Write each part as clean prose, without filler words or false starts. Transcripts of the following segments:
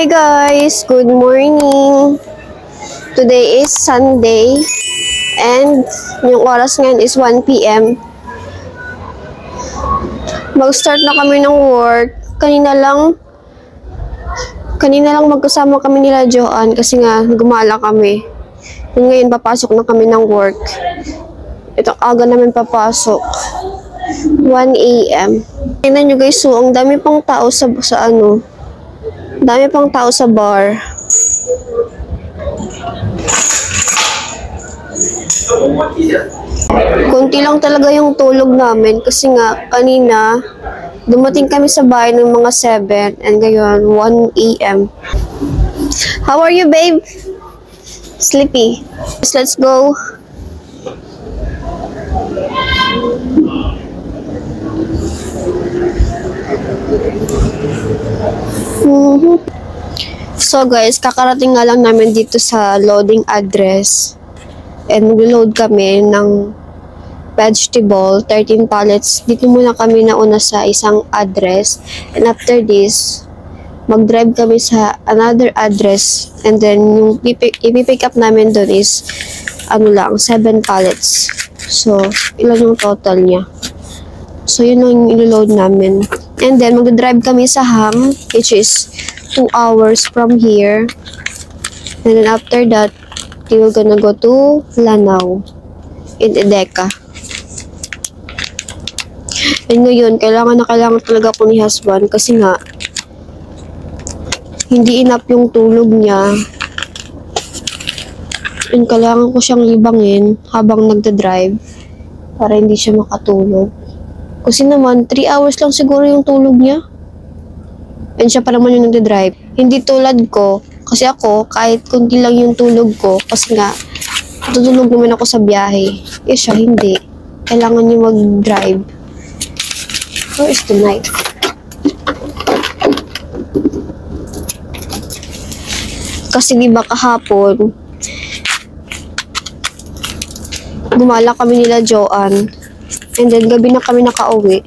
Hi guys! Good morning! Today is Sunday and yung oras ngayon is 1 p.m. Mag-start na kami ng work. Kanina lang magkasama kami nila Joanne kasi nga gumala kami. And ngayon papasok na kami ng work. Ito aga namin papasok. 1 a.m. Tingnan nyo guys, so ang dami pang tao sa dami pang tao sa bar. Kunti lang talaga yung tulog namin kasi nga kanina dumating kami sa bahay ng mga 7 and ngayon 1 a.m. How are you, babe? Sleepy. Let's go. So guys, kakarating nga lang namin dito sa loading address and mag-load kami ng vegetable, 13 pallets. Dito muna kami nauna sa isang address and after this mag-drive kami sa another address and then yung ipipick up namin doon is 7 pallets. So ilan yung total niya. So yun yung ilo-load namin. And then mag-drive kami sa Ham, which is 2 hours from here. And then after that, we're gonna go to Lanao in Edeka. And ngayon, kailangan talaga ko ni husband kasi nga hindi enough yung tulog niya. And kailangan ko siyang libangin habang nagda-drive para hindi siya makatulog. Kasi naman, 3 hours lang siguro yung tulog niya. And siya pa naman yung nagda-drive. Hindi tulad ko, kasi ako, kahit kunti lang yung tulog ko, kasi nga, tutulog naman ako sa biyahe. Eh siya, hindi. Kailangan niya mag-drive. Where is the knife? Kasi diba kahapon, gumala kami nila Joanne. And then, gabi na kami nakauwi.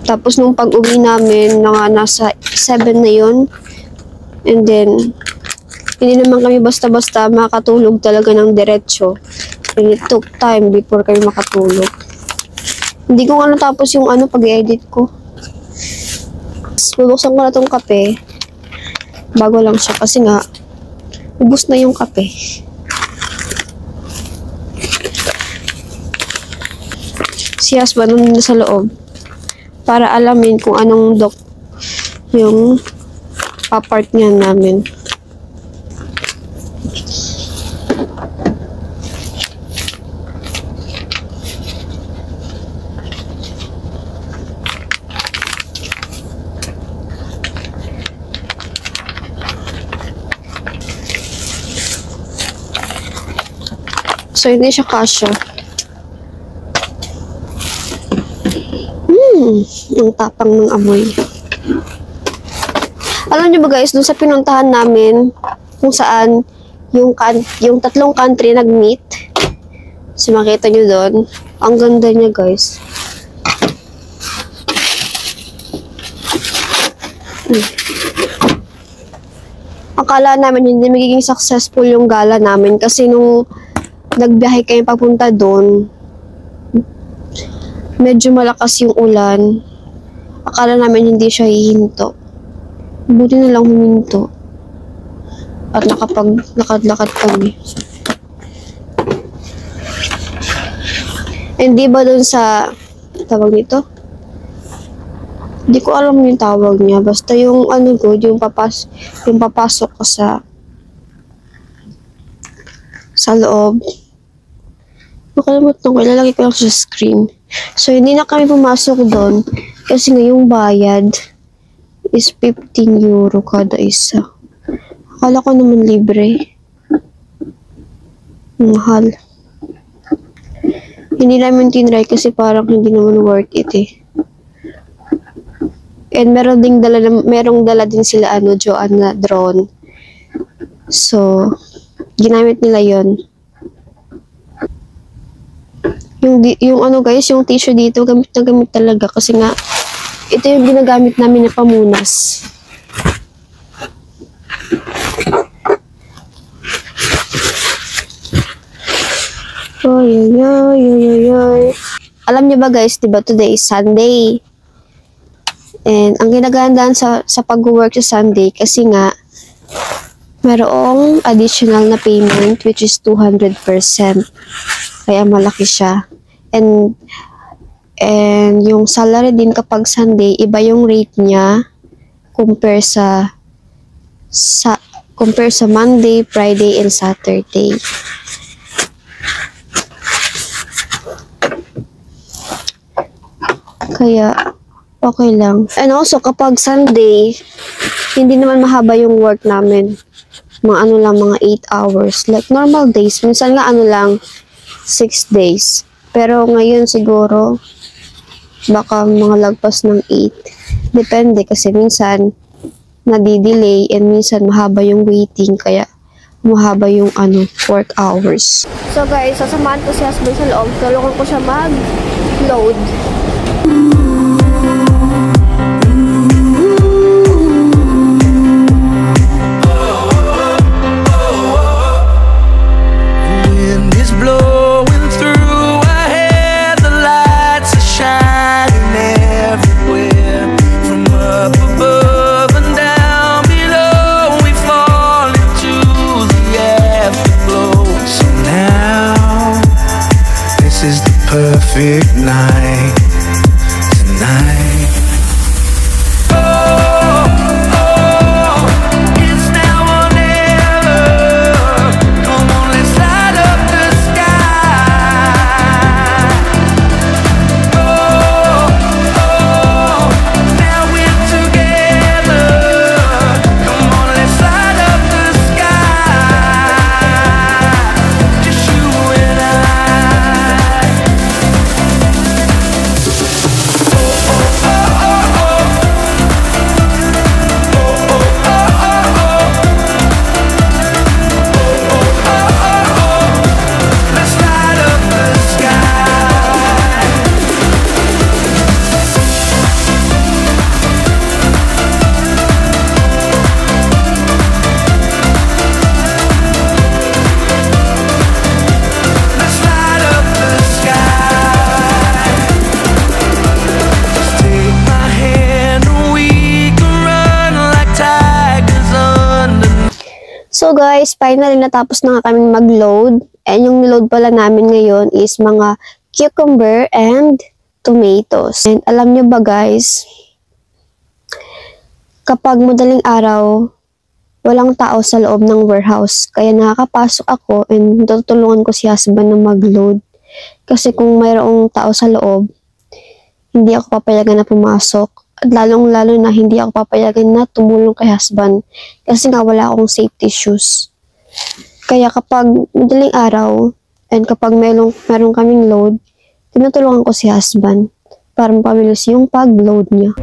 Tapos, nung pag-uwi namin, nasa 7 na yun. And then, hindi naman kami basta-basta makatulog talaga ng diretsyo. And it took time before kami makatulog. Hindi ko nga natapos yung pag-edit ko. Bubuksan ko na tong kape. Bago lang siya kasi nga, ubos na yung kape. Si husband nandun sa loob para alamin kung anong yung papart niya namin. So hindi siya kasya. Ang tapang ng amoy. Alam niyo ba guys, dun sa pinuntahan namin, kung saan yung 3 country nag-meet. So makita niyo doon, ang ganda niya guys. Akala namin hindi magiging successful yung gala namin kasi nung nagbiyahe kayo papunta doon, medyo malakas yung ulan. Akala namin hindi siya hihinto. Buti na lang huminto. At nakapaglakad-lakad kami. Hindi ba dun sa tawag nito? Hindi ko alam yung tawag niya. Basta yung yung papasok ko sa loob. Nakalimutan ko, ilalagay ko lang sa screen. So, hindi na kami pumasok doon kasi ngayong bayad is 15 euro kada isa. Akala ko naman libre. Mahal. Hindi namin tinry kasi parang hindi naman worth it eh. And merong dala din sila Joanne na drone. So, ginamit nila yon. Yung guys, yung tissue dito, gamit na gamit talaga kasi nga Ito yung ginagamit namin na pamunas. Oy, oy, oy, oy, oy. Alam niyo ba guys, diba today is Sunday? And ang ginagandaan sa pag-work sa Sunday kasi nga mayroong additional na payment which is 200%. Kaya malaki siya. And yung salary din kapag Sunday, iba yung rate niya compare sa Monday, Friday, and Saturday. Kaya, okay lang. And also, kapag Sunday, hindi naman mahaba yung work namin. Mga 8 hours. Like normal days. Minsan nga 6 days. Pero ngayon siguro, baka mga lagpas ng 8. Depende kasi minsan, nadidelay and minsan mahaba yung waiting. Kaya, mahaba yung work hours. So guys, sasamahan ko si husband sa loob. Tulungan ko siya mag-load. Perfect night tonight. Oh, oh, it's now or never. Come on, let's light up the sky. Oh, oh, now we're together. Come on, let's light up the sky. Just you and I. So guys, finally natapos na nga kaming mag-load. And yung load pala namin ngayon is mga cucumber and tomatoes. And alam nyo ba guys, kapag madaling araw, walang tao sa loob ng warehouse. Kaya nakakapasok ako and tutulungan ko si husband na mag-load. Kasi kung mayroong tao sa loob, hindi ako papayagan na pumasok. At lalong-lalo na hindi ako papayagan na tumulong kay husband kasi nga wala akong safety shoes. Kaya kapag madaling araw and kapag merong kaming load, tinutulungan ko si husband para mapabilis yung pag-load niya.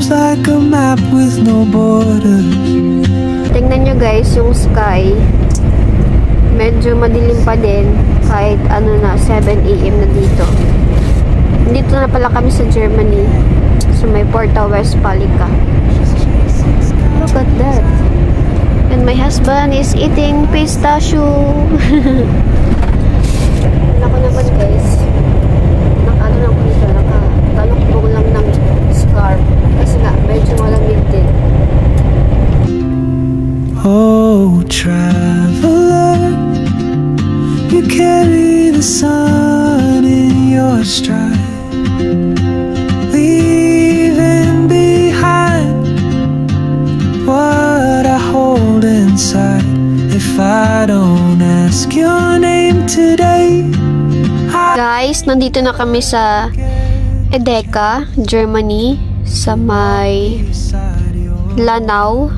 Like a map with no borders. Tingnan nyo guys, yung sky medyo madilim pa din kahit 7 AM na dito. Dito na pala kami sa Germany, so may Porta Westfalica. Look at that. And my husband is eating pistachio. Ako naman guys, lang ko dito, nakatalokbong lang ng scarf kasi nga medyo malamig din. Oh, traveler, you carry the sun in your stride, leaving behind what I hold inside. If I don't ask your name today. Guys, nandito na kami sa Edeka, Germany, sa may Lanao.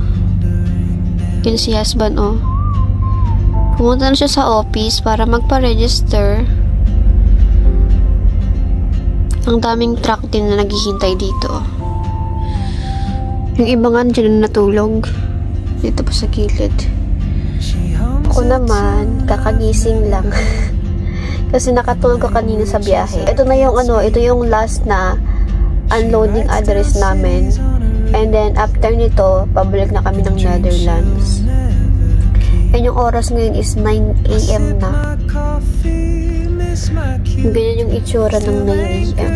Yun si husband, oh. Pumunta na siya sa office para magpa-register. Ang daming truck din na naghihintay dito. Yung iba nga dyan na natulog. Dito pa sa gilid. Ako naman, kakagising lang. Kasi nakatulog ko kanina sa biyahe. Ito na yung ito yung last na unloading address namin. And then, after nito, pabalik na kami ng Netherlands. And yung oras ngayon is 9 AM na. Ganyan yung itsura ng 9 AM.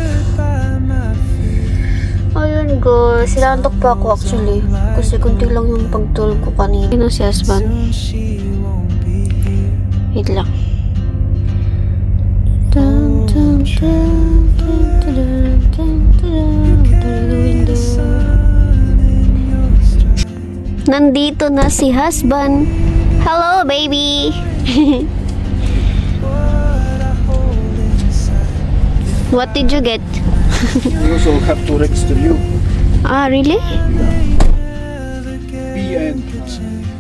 Ayun guys, sinantok pa ako actually. Kasi kunti lang yung pagtulog ko kanina. Yun si husband. Wait lang. Nandito na si husband. Hello, baby! What did you get? We also have to register you. Ah, really? B and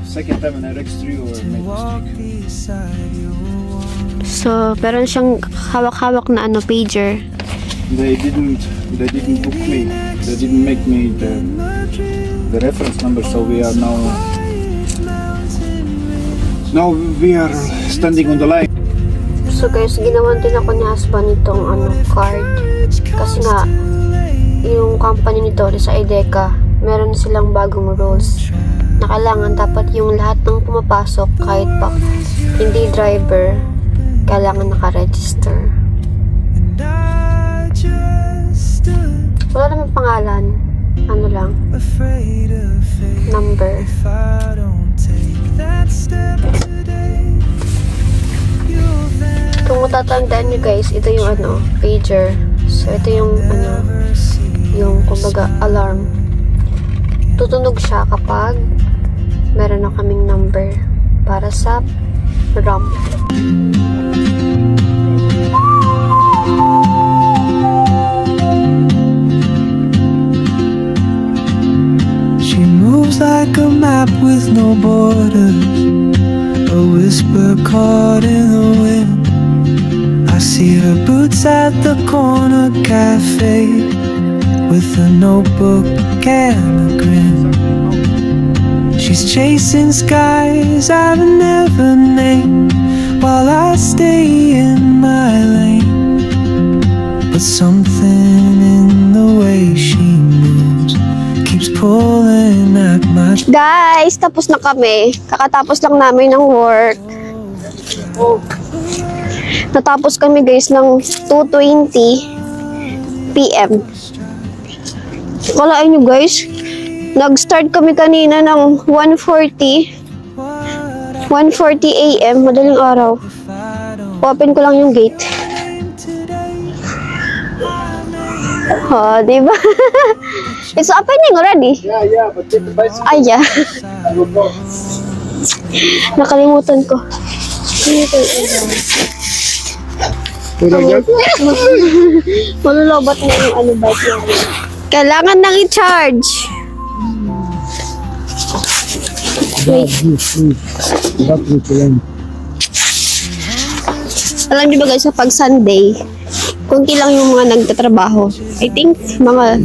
second time when I register you or make mistake. So, meron siyang hawak-hawak na pager. They didn't book me. They didn't make me the reference number. So we are now we are standing on the line. So guys, ginawan din ako ni husband itong card. Kasi nga, yung company nito sa IDECA, meron silang bagong rules na kailangan dapat yung lahat ng pumapasok kahit pa hindi driver, kailangan naka-register. Wala naman pangalan. Ano lang? Number. Kung matatandaan nyo guys, ito yung pager. So, ito yung yung kumbaga alarm. Tutunog siya kapag meron na kaming number para sa RAM. She moves like a map with no borders, a whisper caught in the wind. I see her boots at the corner cafe with a notebook and a grin. She's chasing skies I've never named while I stay in my lane. But something in the way she moves keeps pulling at my... Guys, tapos na kami. Kakatapos lang namin ng work. Natapos kami guys ng 2:20 PM. Kalain nyo guys, nag-start kami kanina ng 1:40 AM, madaling araw. Open ko lang yung gate. Oh, diba? It's opening already. Yeah, but take the bicycle. Ay, yeah. I will go. Nakalimutan ko. Malulobat na yung bike namin. Kailangan nang i-charge. Wait. Alam niyo ba guys, sa pag Sunday, kunti lang yung mga nagtatrabaho. I think mga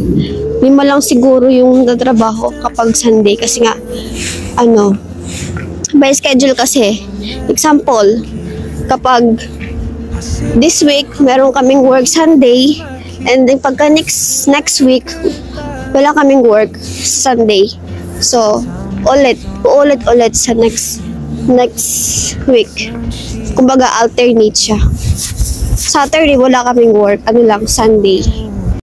5 lang siguro yung nagtatrabaho kapag Sunday. Kasi nga, by schedule kasi. Example, kapag this week, meron kaming work Sunday, and then pagka next week, wala kaming work Sunday. So, ulit sa next week. Kumbaga, alternate siya. Saturday, wala kaming work. Sunday.